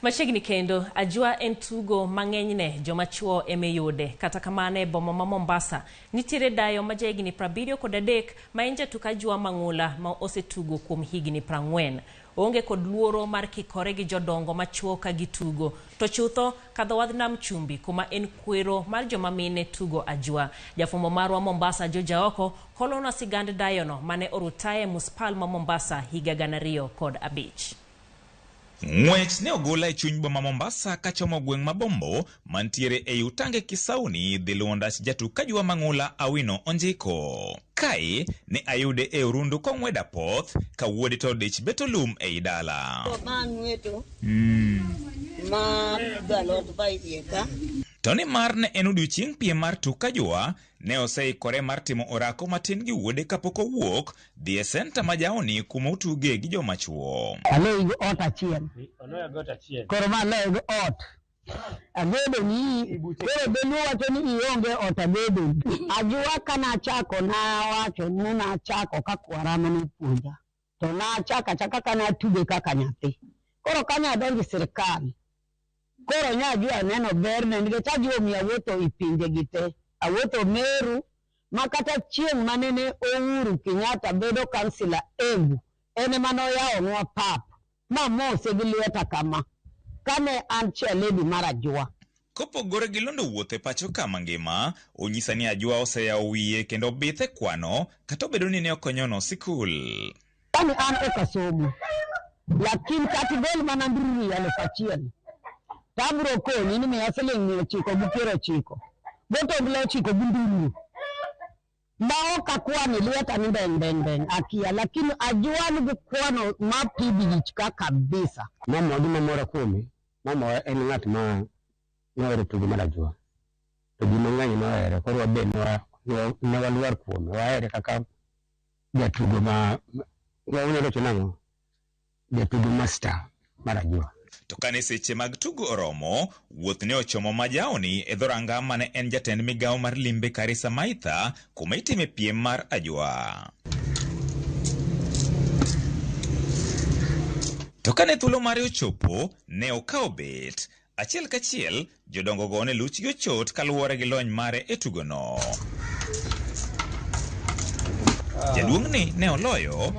Mashigni kendo, ajua en tugo mang'enyne joma chuo eme yude. Kata kamane e boma ma Mombasa, nitiere dayo ma jahigni 73 ma en jatuk ajua mang'ula ma osetugo kuom higni 40. Onge kod luoro mar kikore gi jodongo ma chuo ka gitugo. To chutho kadho wadh nam chumbi kuma en kwero mar joma mine tugo ajua. Jafwambo marwa Mombasa Joja Oko kolona sigand dayono mane orutaye muspal ma Mombasa higa 2005. Ng'wech ne ogola e chuny boma Mombasa kachomo gweng' ma Bombo mantiere e utange Kisauni dhi luondach jatuk ajua mang'ula Awino Onjiko. Kae ne ayude e orundu kong'weda poth ka wuode to dich beto lum e idala. Toni mar ne en odiochieng' piem mar tuk ajua ne oseikore mar timo orako matin gi wuode kapok owuok dhi e senta ma jaoni kuma otuge gi joma chuo. Alego ot achiel. Koro ma lego ot. Agedo ni koro belu wacho ni ionge ot agedo. Ajua kana chako na wacho ni na chako ka kwara mane puonja. To na chaka kana tuge kaka nyathi. Koro kanya donjo sirkal. Koro nya ajua neno berne nikech ajua mi awuotho i pinje gite. Awuotho Meru makata chieng' manene Uhuru Kenyatta bedo kansila Embu. Ene manoyawo nwa pap. Ma mose gi lweta kama. Kane an chairlady mar ajua. Kopogore gi londo wuothe pacho kama ngima, onyisa ni ajua oseyawo wiye kendo bithe kwano kata obedo ni ne okonyono sikul. Kani an okasomo. Lakini katigol mana nduru ya 1,000. Tabro koni ni miya siling 990. Goto bilo 9 bunduru. Maoka kwani lweta ni ben akia lakini ajua ni kwano mapibich kabisa. Mama odi mamora kuome. Mama en ng'at ma noero tugo mar ajua. To ji mang'eny nohere koro waben ne waluor kuome. Wahere kaka jatugo ma wanyalo chonang'o jatugo master mar ajua. To kane seche mag tugo oromo, wuoth ne ochomo majaoni e dhoranga mane en jatend migawo mar limbe Karisa Maitha kuma itime piem mar ajua. To kane thuolo mare ochopo, ne okawo bet. Achiel kachiel, jodongo go ne luchgi ochot kaluwore gi lony mare e tugono. Jaduong'ni ne oloyo.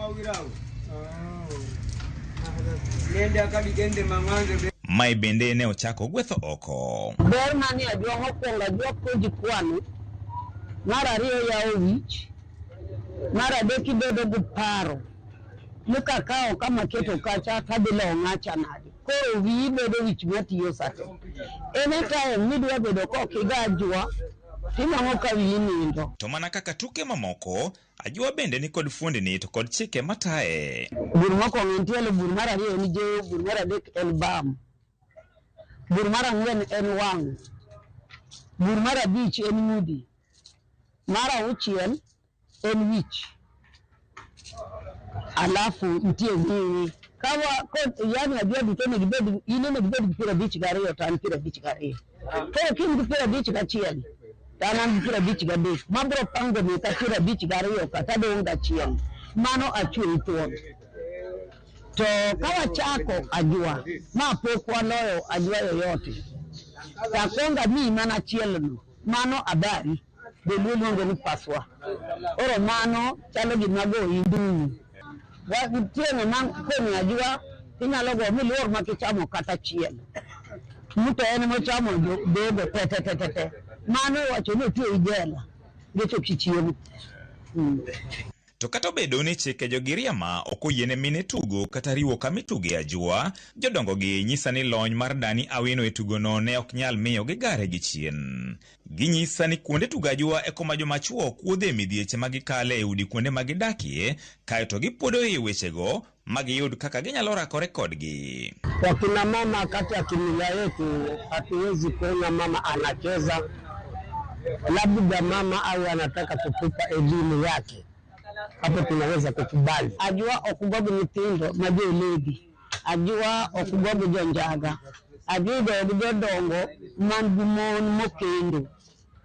Mai bende ne ochako gwetho oko. Ber mani ajua mokwongo ajua puonji kwano. Mar ariyo yawo wich. Mar adek ibedo gi paro. Muka kao kama keto kacha kadilo ng'acha nadi. Koro wiyi bedo wich matiyo sate. Anytime midwa bedo kokiga ajua, tinang'o ka wiyi nindo. To mana kaka tuke mamoko, ajua bende ni kod fuondni to kod chike matae. Bur mokwongo nitiere bur mar ariyo en jewo, bur mar adek en bam. Bur mar ang'wen en wang'. Bur mar abich en mudi. Mar auchiel en wich. Alafu nitie ng'ingi. Kawa yani ajua duto ne gibed gi 52 to an 52. Koro kin gi 51 to an gi 53. Mabro pango ni ka 52 kata dong achiel. Mano achwe thuon. To kawa chako ajua ma pok waloyo ajua yoyote. Takonga mi mana chiel no. Mano abari. Beluongo ni paswa. Oro mano chalo gima go induru. Tiene man kwenye ajua inyalo go miluor makichamo kata chiel. Mtu ene mochamo dogo tete. Mano wacho ni tuo ijela. Gecho kichiemo. To kata obedo ni chike jogiriama okoyiene mine tugo kata riwo kamituge ajua, jodongo gi nyisa ni lony mar Dani Awino e tugono ne ok nyal miyo gigare gi chien. Ginyisa ni kuonde tugo ajua e koma joma chuo kuodhe midhieche magikale e udi kuonde magidakie, kae to gipodo e wechego magiyud kaka ginyalo rakore kodgi. Wakina mama kati ya kimila yetu hatuwezi kuona mama anacheza. Labda mama au anataka kutupa elimu yake. Hapo tunaweza kukubali. Ajua okugogo mitindo majeledi. Ajua okugogo jonjaga. Ajua jodongo mandumon mokendo.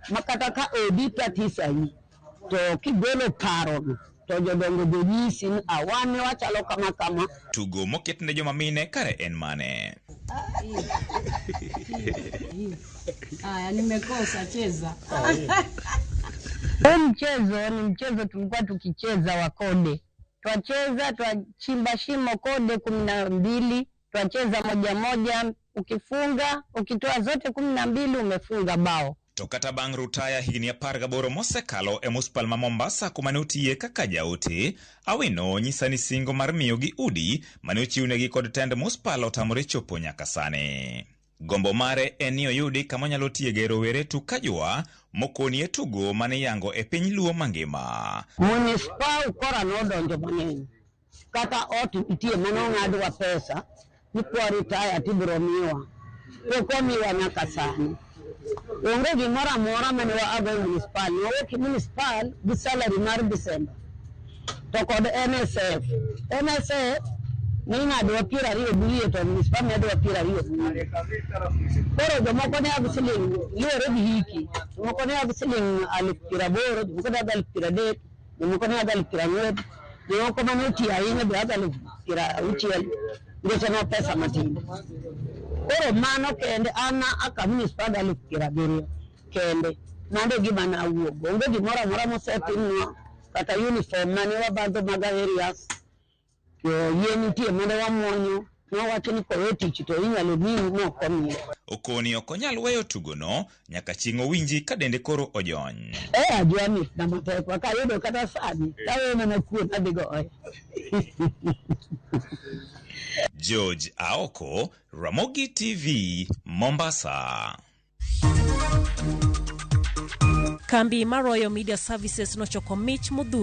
Makataka edita tisai. To kigolo paro. To jodongo jonyisi awane wachalo kama. Tugo moket ne joma mine kare en mane. Nimekosa cheza. Mchezo ni mchezo tulikuwa tukicheza wa kode. Twacheza, twachimba shimo kode 12, twacheza moja moja, ukifunga, ukitoa zote 12 umefunga bao. Tokata bang' rutaya higni 18 mosekalo e muspal ma Mombasa kuma ne otiye kaka jaote, Awino nyisa ni singo mar miyogi udi mane ochiwnegi kod tend muspal otamore chopo nyaka sane. Gombo mare en ni oyudi kama onyalo tiege rowere tuk ajua mokoni e tugo mane yango e piny Luo mangima. Municipal kora nodonjo mang'eny. Kata ot itie mane ong'adwa pesa, ni kwa ritaya tibiro miwa. Pok miwa nyaka sani. Onge gimoro amora mane waago e municipal. Wawuok e municipal gi salary mar December. To kod NSF. NSF ni ng'adwa 20 bilie to municipal medwa 20 bilie. Koro jomoko ne ag siling luwore gi hiki. Jomoko ne ag siling 80,000, jomoko ne ag 30,000, jomoko ne ag 40,000, jomoko mane oti ahinya be ag 60,000. Nikech en pesa matin. Koro mano kende ana aka municipal 70,000 kende. Mano gima na awuogo. Onge gimoro amora mosetimnwa kata uniform mane wabadho mag areas. Yie nitie mondo wamuonyo, nowacho ni kowe tich to inyalo miyi mokomiye. Okoni ok onyal weyo tugono nyaka chieng' owinji ka dende koro ojony. Ajua mit na matek wakayudo kata sani, tawe mana kuon adhi goye. George Aoko, Ramogi TV, Mombasa. Kambi mar Royal Media Services nochoko mich modhu